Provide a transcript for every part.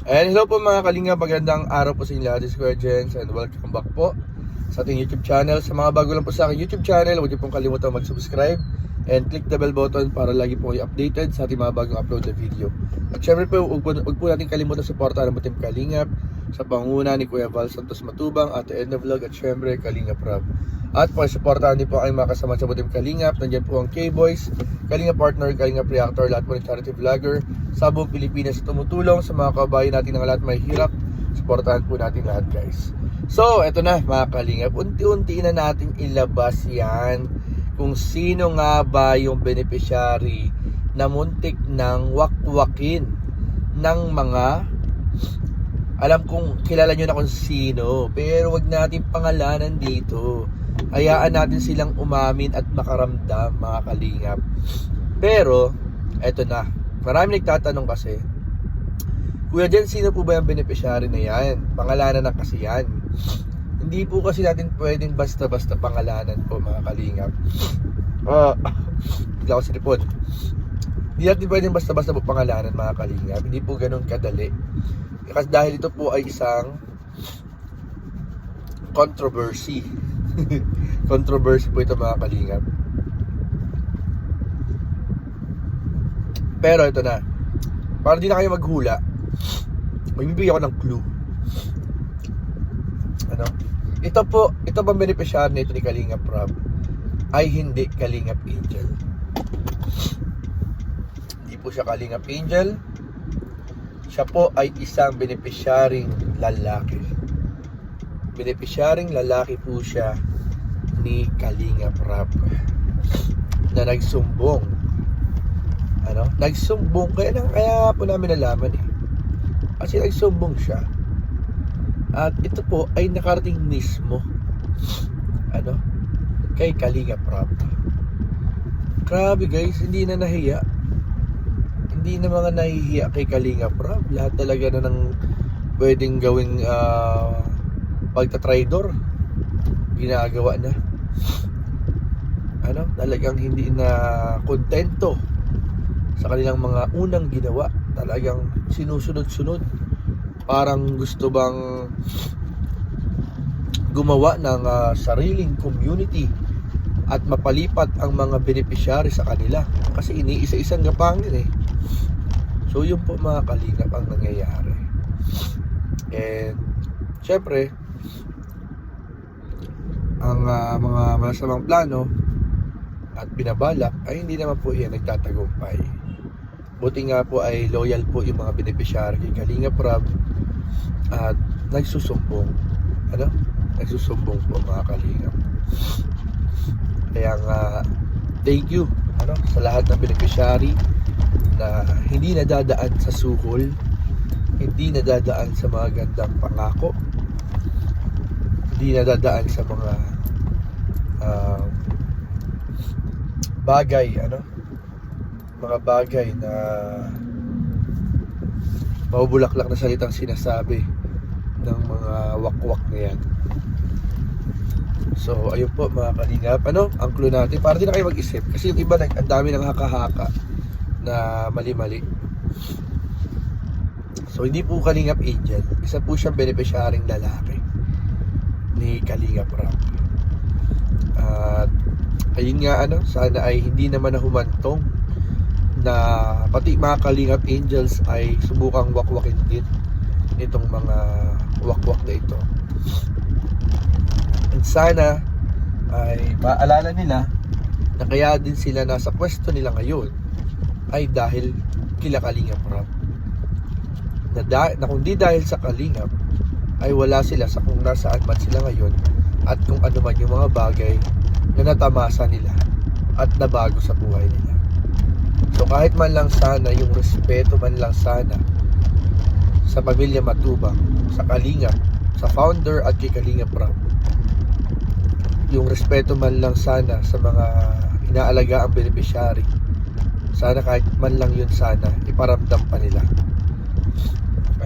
And hello po mga kalinga, magandang araw po sa inyo lahat. This is Kuya Jens and welcome back po sa ating YouTube channel. Sa mga bago lang po sa aking YouTube channel, huwag niyo pong kalimutan mag-subscribe and click the bell button para lagi po kayo updated sa ating mga bagong upload na video. At syempre po, huwag po natin kalimutan suportahan ang Team Kalingap sa pangunguna ni Kuya Val Santos Matubang, Ate Edna Vlog at syempre Kalingap Rob. At po, supportahan din po ang mga kasama sa Team Kalingap. Nandiyan po ang K-Boys, Kalingap Partner, Kalingap Reactor, lahat po ng charity vlogger sa buong Pilipinas tumutulong sa mga kabayan natin ng lahat may hirap. Supportahan po natin lahat, guys. So, eto na mga Kalingap, unti-unti na natin ilabas yan kung sino nga ba yung beneficiary na muntik ng wakwakin ng mga, alam kong kilala nyo na kung sino, pero wag natin pangalanan dito. Hayaan natin silang umamin at makaramdam, mga Kalingap. Pero eto na, marami nagtatanong kasi, Kuya Jen, sino po ba yung beneficiary na yan? Pangalanan na kasi yan. Hindi po kasi natin pwedeng basta-basta pangalanan po, mga Kalingap. Hindi ako sinipod. Hindi natin pwedeng basta-basta po pangalanan, mga Kalingap. Hindi po ganun kadali. Kasi dahil ito po ay isang controversy. Controversy po ito, mga Kalingap. Pero ito na, para di na kayo maghula, magbibigay ako ng clue. Ano? Ito bang beneficiary na ito ni Kalingap Rob ay hindi Kalingap Angel. Hindi po siya Kalingap Angel. Siya po ay isang beneficiaryng lalaki. Beneficiaryng lalaki po siya ni Kalingap Rob na nagsumbong. Nagsumbong, kaya po namin nalaman kasi nagsumbong siya. At ito po ay nakarating mismo kay Kalingap Rob. Grabe guys, hindi na nahiya. Hindi na mga nahihiya kay Kalingap Rob. Lahat talaga na ng pwedeng gawing pagtatraidor ginagawa na. Talagang hindi na kontento sa kanilang mga unang ginawa. Talagang sinusunod-sunod. Parang gusto bang gumawa ng sariling community at mapalipat ang mga beneficiary sa kanila. Kasi iniisa-isang gapangin So yun po, mga Kalingap, ang nangyayari. And syempre, ang mga masamang plano at binabalak ay hindi naman po yan nagtatagumpay. Buti nga po ay loyal po yung mga beneficiary kay Kalingap Rob at nagsusumbong. Nagsusumbong po, mga Kalingap. Kaya nga, thank you sa lahat ng beneficiary na hindi nadadaan sa suhol, hindi nadadaan sa mga gandang pangako, hindi nadadaan sa mga bagay, mga bagay na mabubulaklak na salitang sinasabi ng mga wakwak na yan. So ayun po, mga Kalingap, ang clue natin para din na kayo mag-isip, kasi yung iba ang dami ng haka-haka na mali-mali. So hindi po Kalingap Angel, isa po siyang beneficiaryng lalaki ni Kalingap Rob. At ayun nga, sana ay hindi naman na humantong na pati mga Kalingap Angels ay subukang wakwakin din itong mga wakwak na ito. And sana ay maalala nila na kaya din sila nasa pwesto nila ngayon ay dahil kila Kalingap Rob. Na kung di dahil sa Kalingap ay wala sila sa kung nasaan man sila ngayon at kung ano man yung mga bagay na natamasa nila at nabago sa buhay nila. So kahit man lang sana yung respeto man lang sana sa pamilya Matubang, sa Kalingap, sa founder at kay Kalingap Rob, yung respeto man lang sana sa mga inaalaga ang beneficiary, sana kahit man lang yun sana iparamdam pa nila.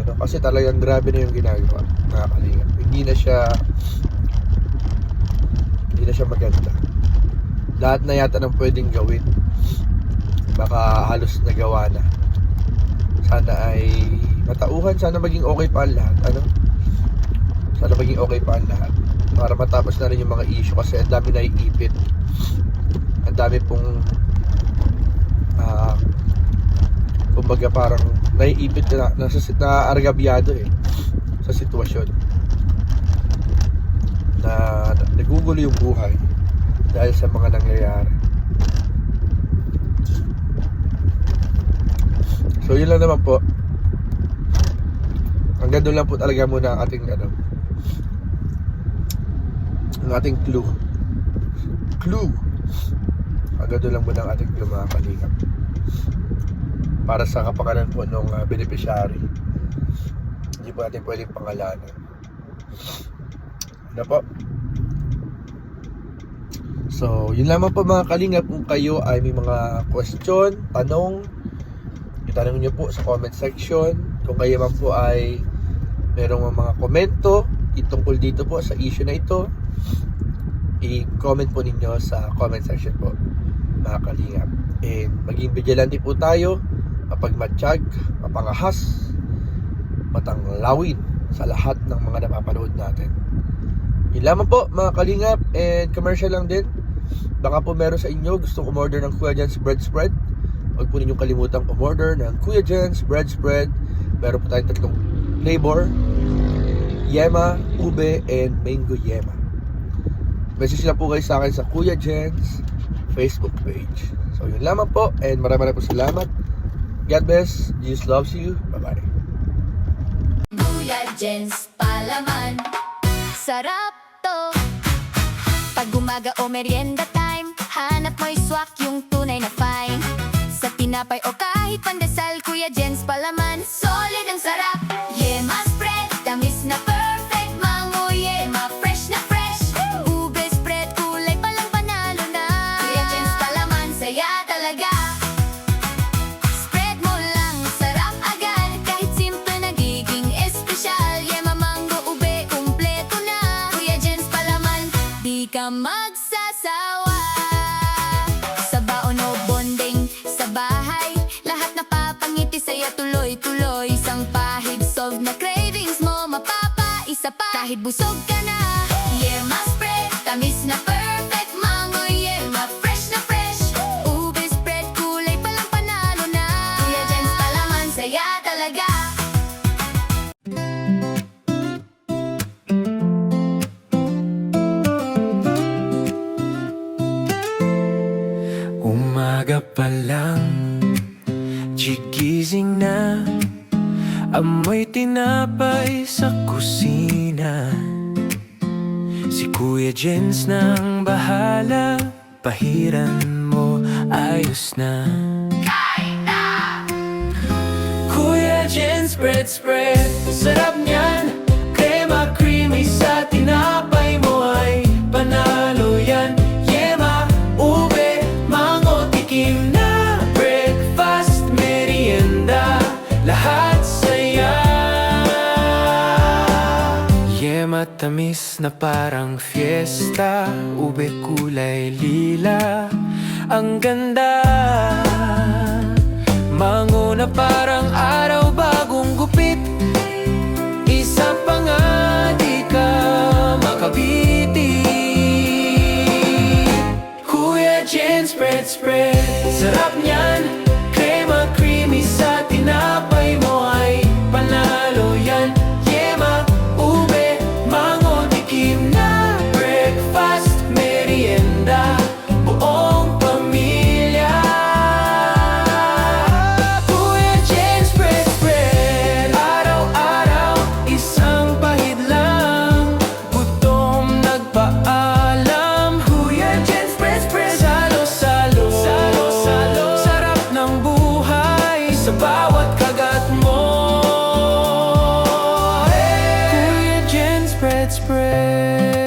Kasi talagang grabe na yung ginagawa, mga Kalingap. Hindi na siya maganda. Lahat na yata ng pwedeng gawin baka halos nagawa na. Sana ay matauhan. Sana maging okay pa ang lahat. Ano? Sana maging okay pa ang lahat. Para matapos na rin yung mga issue kasi ang dami naiipit. Ang dami pong kumbaga parang naiipit na argabyado sa sitwasyon na nagugulo yung buhay dahil sa mga nangyayari. So yun lang naman po. Hanggang doon lang po talaga muna ang ating ang ating clue. Hanggang doon lang muna ang ating clue, mga kalingap, para sa kapakanan po ng beneficiary. Hindi po natin pwedeng pangalanan. Ano po? So yun lamang po, mga kalingap. Kung kayo ay may mga question, tanong, itanong nyo po sa comment section. Kung kayo man po ay merong mga komento itungkol dito po sa issue na ito, i-comment po ninyo sa comment section po, mga kalingap. And maging vigilante po tayo kapag matiyag, mapangahas, matanglawin sa lahat ng mga napapanood natin. Yun lamang po, mga kalingap. And commercial lang din, baka po meron sa inyo gustong umorder ng Kuya Jen's Bread Spread, huwag po ninyong kalimutang umorder ng Kuya Jen's Bread Spread. Meron po tayong 3 flavor: yema, ube, and mango yema. Message lang po kayo sa akin sa Kuya Jen's Facebook page. So yun lamang po, and maraming po salamat. God bless. Jesus loves you. Bye-bye. Kuya Jen's palaman, sarap to. Pag umaga o merienda time, hanap mo'y swak, yung tunay na fine. Sa tinapay o kahit pandesal, Kuya Jen's palaman, solid ang sarap. Yema spread, tamis na perfect. Mango yema, fresh na fresh. Ube spread, kulay palang panalo na. Kuya Jen's palaman, saya talaga. Spread mo lang, sarap agad. Kahit simple nagiging espesyal. Yema, mango, ube, kumpleto na. Kuya Jen's palaman, di ka magsasawa. Sa baon o bonding sa bahay, lahat napapangiti sa'yo tuloy-tuloy. Isang pahig, solve na cravings mo, mapapaisa pa kahit busog ka na. Yema spread, tamis na perfect. Mango yema, fresh na fresh. Ube spread, kulay palang panalo na. Kuya Jen's palaman, saya talaga. Umaga pa lang, gigising na, amoy tinapay sa kusina. Si Kuya Jen's nang bahala, pahiran mo, ayos na. Kuya Jen's bread spread, sarap niyan. Crema creamy sa tinapay mo ay panalo yan. Yema, ube, mango, tikim na. Breakfast, merienda, lahat saya. Yema tamis na parang fiesta. Ube kulay lila, ang ganda. Mango na parang araw, bagong gupit. Isa pa nga, di ka makabitin. Kuya Jen's bread spread, sarap niyan. Crema creamy sa tinapay mo ay panalo yan. Yema, ube, mango, tikim na. Breakfast, merienda, buong pamilya. Kuya Jen's bread spread, araw-araw, isang pahid lang. Gutom nagpaalam. Kuya Jen's bread spread, salo-salo, salo-salo. Sarap ng buhay sa bawat kagat mo. Kuya Jen's bread spread.